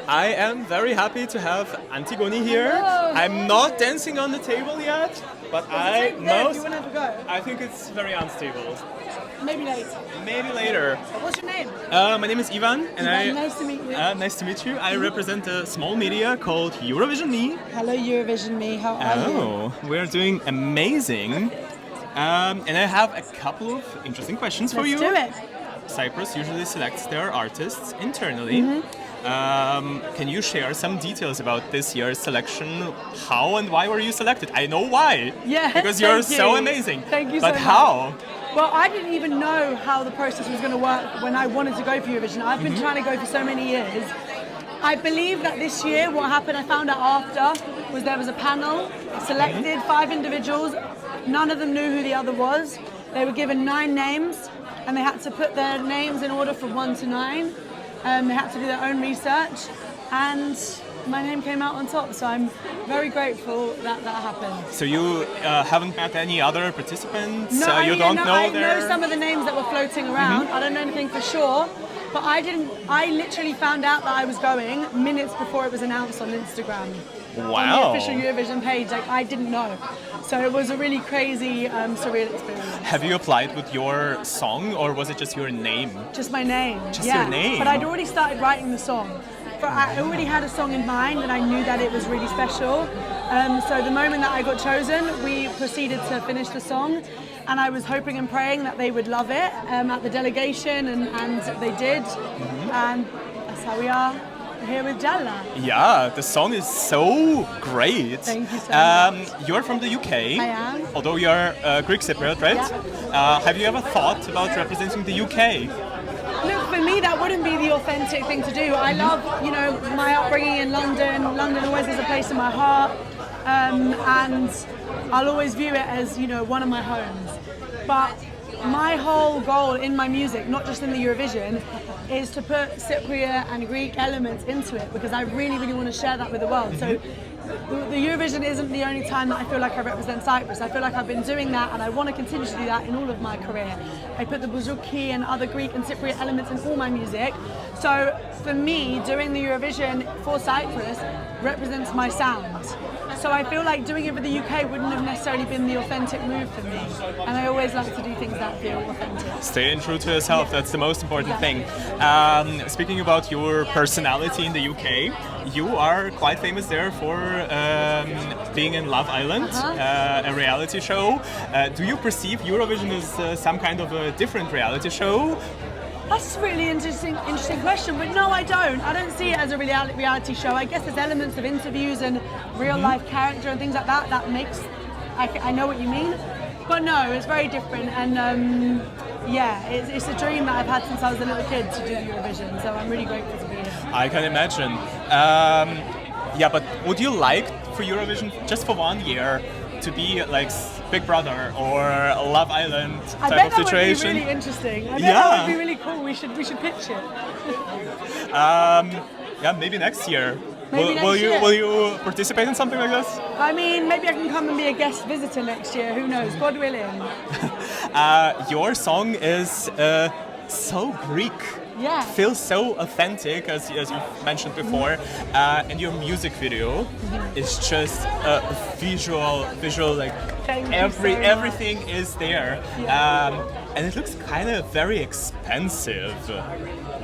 I am very happy to have Antigoni here. Hello. I'm not dancing on the table yet, but There if you want to have a go. I think it's very unstable. Maybe later. Maybe later. What's your name? My name is Ivan, and Ivan, nice to meet you. Nice to meet you. I represent a small media called Eurovision Me. Hello, Eurovision Me. How are you? Oh, we're doing amazing. And I have a couple of interesting questions for you. Let's do it. Cyprus usually selects their artists internally. Can you share some details about this year's selection? How and why were you selected? I know why. Yeah, because you're thank so you. amazing. Thank you but so much. how? Well, I didn't even know how the process was going to work when I wanted to go for Eurovision. I've been trying to go for so many years. I believe that this year what happened, I found out after, was there was a panel, selected 5 individuals. None of them knew who the other was. They were given 9 names and they had to put their names in order from 1 to 9. They had to do their own research and my name came out on top, so I'm very grateful that that happened. So you haven't met any other participants? No, you don't know I their... know some of the names that were floating around. I don't know anything for sure, but I literally found out that I was going minutes before it was announced on Instagram. Wow. On the official Eurovision page, like I didn't know. So it was a really crazy, surreal experience. Have you applied with your song or was it just your name? Just my name. Just your name? But I'd already started writing the song. I already had a song in mind and I knew that it was really special. So the moment that I got chosen, we proceeded to finish the song. And I was hoping and praying that they would love it at the delegation, and they did. And that's how we are here with JALLA. Yeah, the song is so great. Thank you so much. You're from the UK. I am. Although you're Greek Cypriot, right? Yeah. Have you ever thought about representing the UK? Look, for me, that wouldn't be the authentic thing to do. I love, my upbringing in London. London always has a place in my heart. And I'll always view it as, one of my homes. But my whole goal in my music, not just in the Eurovision, is to put Cypriot and Greek elements into it because I really, really want to share that with the world. So the Eurovision isn't the only time that I feel like I represent Cyprus. I feel like I've been doing that and I want to continue to do that in all of my career. I put the bouzouki and other Greek and Cypriot elements in all my music. So for me, doing the Eurovision for Cyprus represents my sound. So I feel like doing it for the UK wouldn't have necessarily been the authentic move for me. And I always like to do things that feel authentic. Staying true to yourself, that's the most important thing. Speaking about your personality in the UK, you are quite famous there for being in Love Island, a reality show. Do you perceive Eurovision as some kind of a different reality show? That's a really interesting question, but no, I don't. I don't see it as a reality show. I guess there's elements of interviews and real life character and things like that that makes, I know what you mean, but no, it's very different. And it's a dream that I've had since I was a little kid to do Eurovision, so I'm really grateful to be here. I can imagine. But would you like for Eurovision just for 1 year to be like Big Brother or Love Island type of situation? That would be really interesting. I bet that would be really cool. We should pitch it. Maybe next year. Maybe Will you participate in something like this? I mean, maybe I can come and be a guest visitor next year. Who knows? God willing. Your song is so Greek. Yeah. Feels so authentic, as you mentioned before, and your music video is just a visual like everything is there, and it looks kind of very expensive.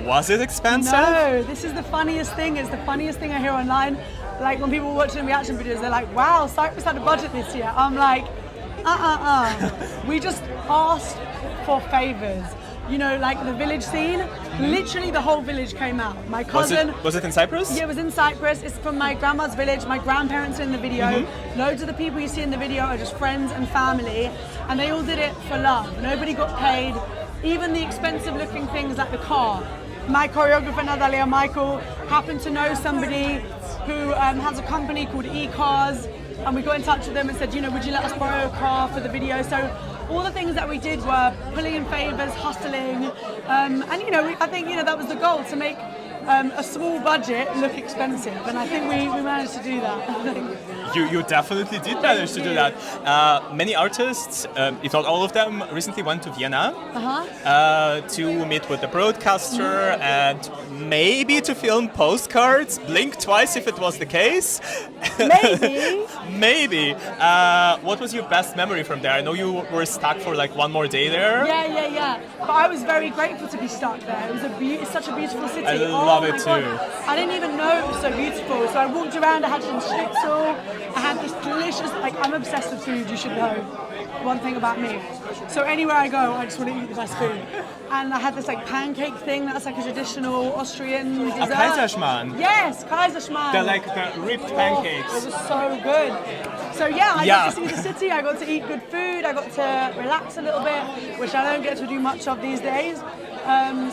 Was it expensive? No, this is the funniest thing. It's the funniest thing I hear online. Like when people watching reaction videos, they're like, "Wow, Cyprus had a budget this year." I'm like, We just asked for favors. Like the village scene, literally the whole village came out. My cousin... Was it in Cyprus? Yeah, it was in Cyprus. It's from my grandma's village. My grandparents are in the video. Loads of the people you see in the video are just friends and family. And they all did it for love. Nobody got paid. Even the expensive looking things like the car. My choreographer, Natalia Michael, happened to know somebody who has a company called E-Cars. And we got in touch with them and said, would you let us borrow a car for the video? So all the things that we did were pulling in favors, hustling, and I think that was the goal, to make a small budget look expensive, and I think we managed to do that. You definitely did manage to do that. Many artists, if not all of them, recently went to Vienna to meet with the broadcaster and maybe to film postcards. Blink twice if it was the case. Maybe. Maybe. What was your best memory from there? I know you were stuck for like one more day there. Yeah. But I was very grateful to be stuck there. It was it's such a beautiful city. I love it too. I didn't even know it was so beautiful. So I walked around, I had some schnitzel, I had this delicious, like I'm obsessed with food, you should know. One thing about me. So anywhere I go, I just want to eat the best food. And I had this like pancake thing that's like a traditional Austrian dessert. A Kaiserschmarrn. Yes, Kaiserschmarrn. They're like the ripped pancakes. It was so good. So yeah, I got to see the city, I got to eat good food, I got to relax a little bit, which I don't get to do much of these days.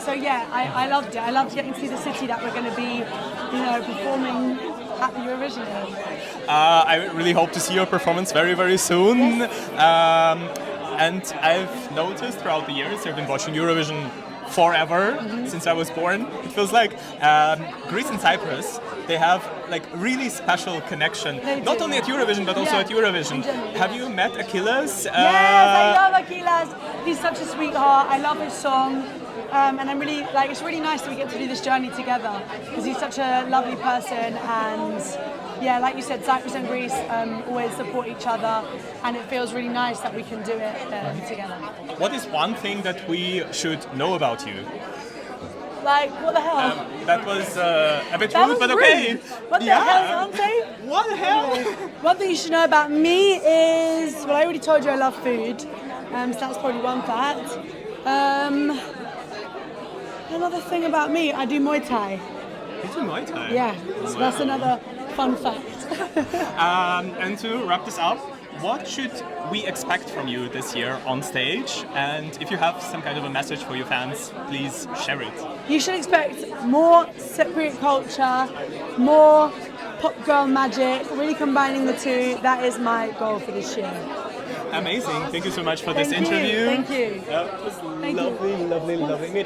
So yeah, I loved it. I loved getting to see the city that we're going to be, performing at the Eurovision. I really hope to see your performance very, very soon. Yes. And I've noticed throughout the years, I've been watching Eurovision forever, since I was born. It feels like Greece and Cyprus, they have like really special connection. Not only at Eurovision, but also at Eurovision. Have you met Achilles? Yes, I love Achilles. He's such a sweetheart. I love his song. And I'm really, it's really nice that we get to do this journey together because he's such a lovely person, and yeah, like you said, Cyprus and Greece always support each other, and it feels really nice that we can do it together. What is one thing that we should know about you? Like, what the hell? That was a bit rude, but okay. What the hell, Dante? What the hell? One thing you should know about me is, well, I already told you I love food, so that's probably one fact. Another thing about me, I do Muay Thai. You do Muay Thai? Yeah, so that's another fun fact. And to wrap this up, what should we expect from you this year on stage? And if you have some kind of a message for your fans, please share it. You should expect more Cypriot culture, more pop girl magic, really combining the two. That is my goal for this year. Amazing. Thank you so much for this interview. Thank you. That was lovely meeting.